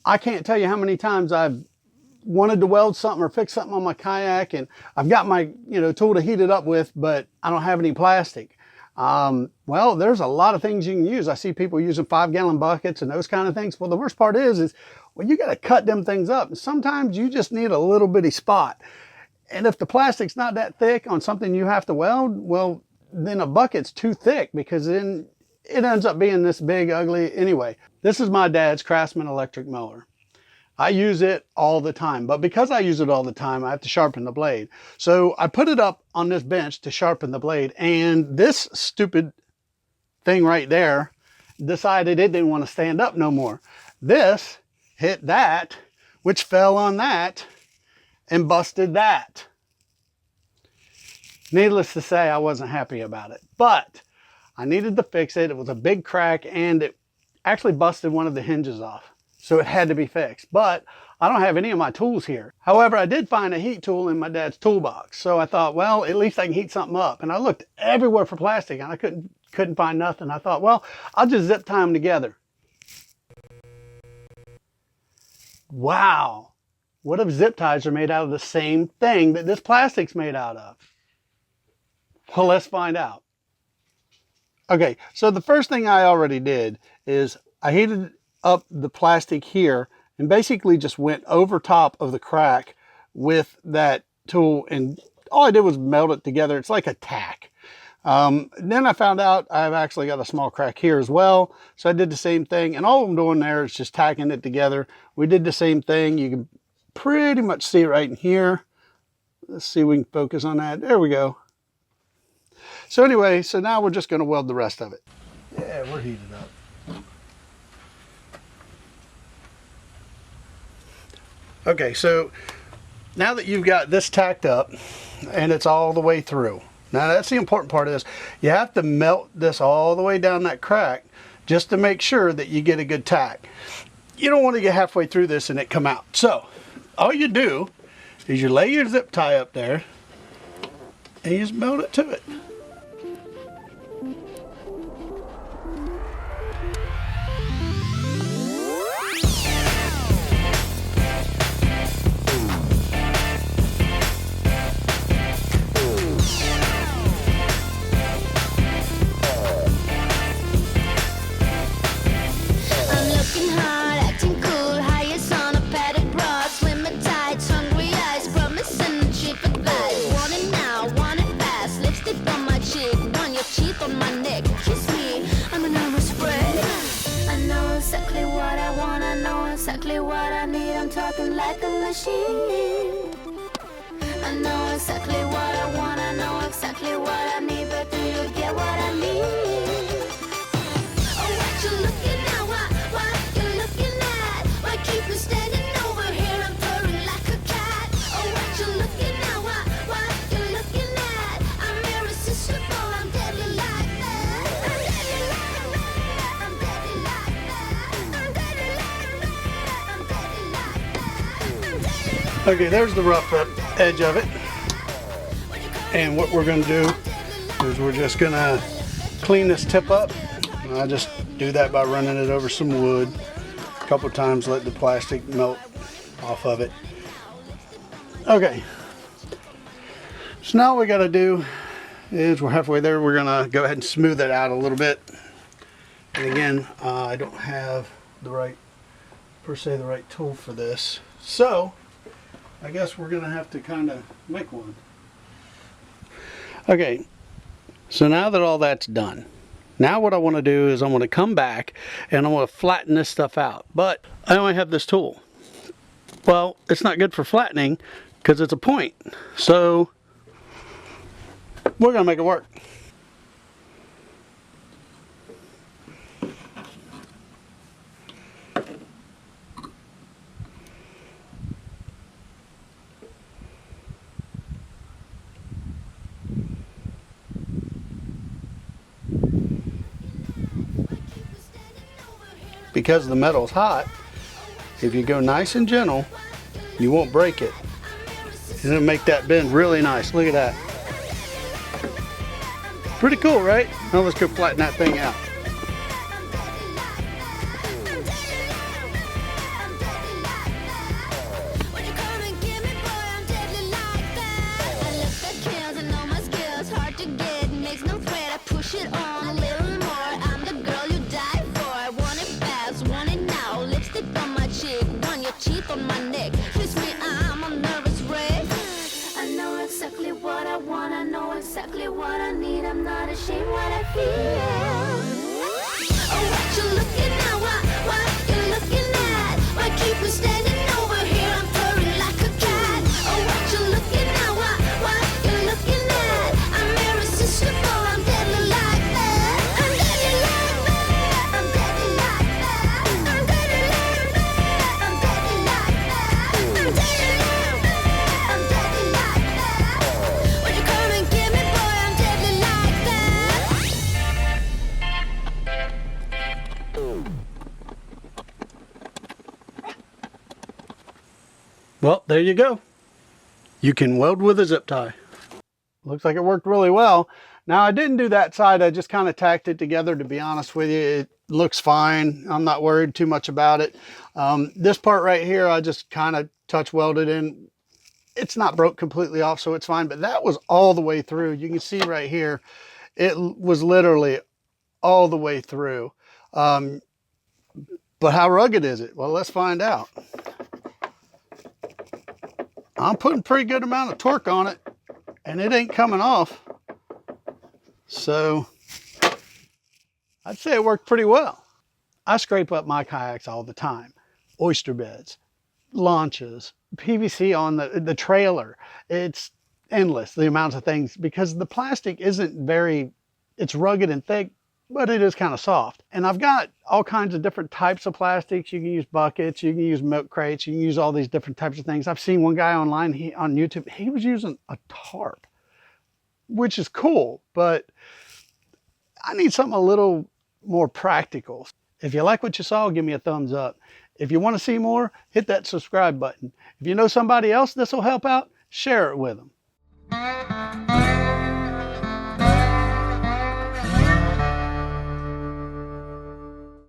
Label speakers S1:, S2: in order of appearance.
S1: I can't tell you how many times I've wanted to weld something or fix something on my kayak, and I've got my tool to heat it up with, but I don't have any plastic. Well, there's a lot of things you can use. I see people using 5-gallon buckets and those kind of things. Well, the worst part is well, you got to cut them things up. And sometimes you just need a little bitty spot. And if the plastic's not that thick on something you have to weld, well, then a bucket's too thick, because then it ends up being this big, ugly. Anyway, this is my dad's Craftsman electric mower. I use it all the time, but because I use it all the time, I have to sharpen the blade. So I put it up on this bench to sharpen the blade, and this stupid thing right there decided it didn't want to stand up no more. This hit that, which fell on that and busted that. Needless to say, I wasn't happy about it, but I needed to fix it. It was a big crack, and it actually busted one of the hinges off. So it had to be fixed, but I don't have any of my tools here. However, I did find a heat tool in my dad's toolbox. So I thought, well, at least I can heat something up. And I looked everywhere for plastic, and I couldn't find nothing. I thought, well, I'll just zip tie them together. Wow. What if zip ties are made out of the same thing that this plastic's made out of? Well, let's find out. Okay, so the first thing I already did is I heated up the plastic here and basically just went over top of the crack with that tool, and all I did was melt it together. It's like a tack. Then I found out I've actually got a small crack here as well, so I did the same thing, and all I'm doing there is just tacking it together. We did the same thing. You can pretty much see it right in here. Let's see if we can focus on that. There we go. So anyway, so now we're just going to weld the rest of it. Yeah, we're heated up. Okay, so now that you've got this tacked up and it's all the way through, now that's the important part, is you have to melt this all the way down that crack just to make sure that you get a good tack. You don't want to get halfway through this and it come out. So all you do is you lay your zip tie up there and you just melt it to it.
S2: Exactly what I need, I'm talking like a machine. I know exactly what I want, I know exactly what I need, but do you get what I mean? Oh, what you looking at, what you looking at? Why keep me standing over here, I'm purring like a cat? Oh, what you looking at, what you looking at? I'm irresistible, I'm deadly like that. I'm deadly like that, I'm deadly like that. I'm deadly like that, I'm deadly like that.
S1: Okay, there's the rough edge of it. And what we're going to do is we're just going to clean this tip up. And I just do that by running it over some wood a couple times, let the plastic melt off of it. Okay, so now what we got to do is, we're halfway there, we're going to go ahead and smooth it out a little bit. And again, I don't have the right tool for this, so I guess we're going to have to kind of make one. Okay, so now that all that's done, now what I want to do is I want to come back and I want to flatten this stuff out. But I only have this tool. Well, it's not good for flattening because it's a point. So we're going to make it work. Because the metal's hot, if you go nice and gentle, you won't break it. And it'll make that bend really nice. Look at that. Pretty cool, right? Now let's go flatten that thing out.
S2: get, makes no threat, I push it on a little more. I'm the girl you die for. I want it fast, want it now. Lipstick on my cheek, want your teeth on my neck. Kiss me, I'm a nervous wreck. I know exactly what I want, I know exactly what I need. I'm not ashamed what I feel. Oh, what you looking at? What you looking at? Why keep me standing over here? I'm purring like a cat. Oh, what you looking at? What you looking at? I'm irresistible. I'm deadly like that. I'm deadly like that. I'm deadly like that. I'm deadly like that. I'm deadly like that. I'm deadly like that. I'm deadly like that. Would you come and get me, boy? I'm deadly like that.
S1: Well, there you go. You can weld with a zip tie. Looks like it worked really well. Now, I didn't do that side. I just kind of tacked it together, to be honest with you. It looks fine. I'm not worried too much about it. This part right here, I just kind of touch welded in. It's not broke completely off, so it's fine. But that was all the way through. You can see right here, it was literally all the way through. But how rugged is it? Well, let's find out. I'm putting a pretty good amount of torque on it, and it ain't coming off. So I'd say it worked pretty well. I scrape up my kayaks all the time. Oyster beds, launches, PVC on the trailer. It's endless, the amounts of things, because the plastic isn't very, it's rugged and thick, but it is kind of soft. And I've got all kinds of different types of plastics. You can use buckets, you can use milk crates, you can use all these different types of things. I've seen one guy online, on YouTube, he was using a tarp, which is cool, but I need something a little more practical. If you like what you saw, give me a thumbs up. If you want to see more, hit that subscribe button. If you know somebody else this will help out, share it with them.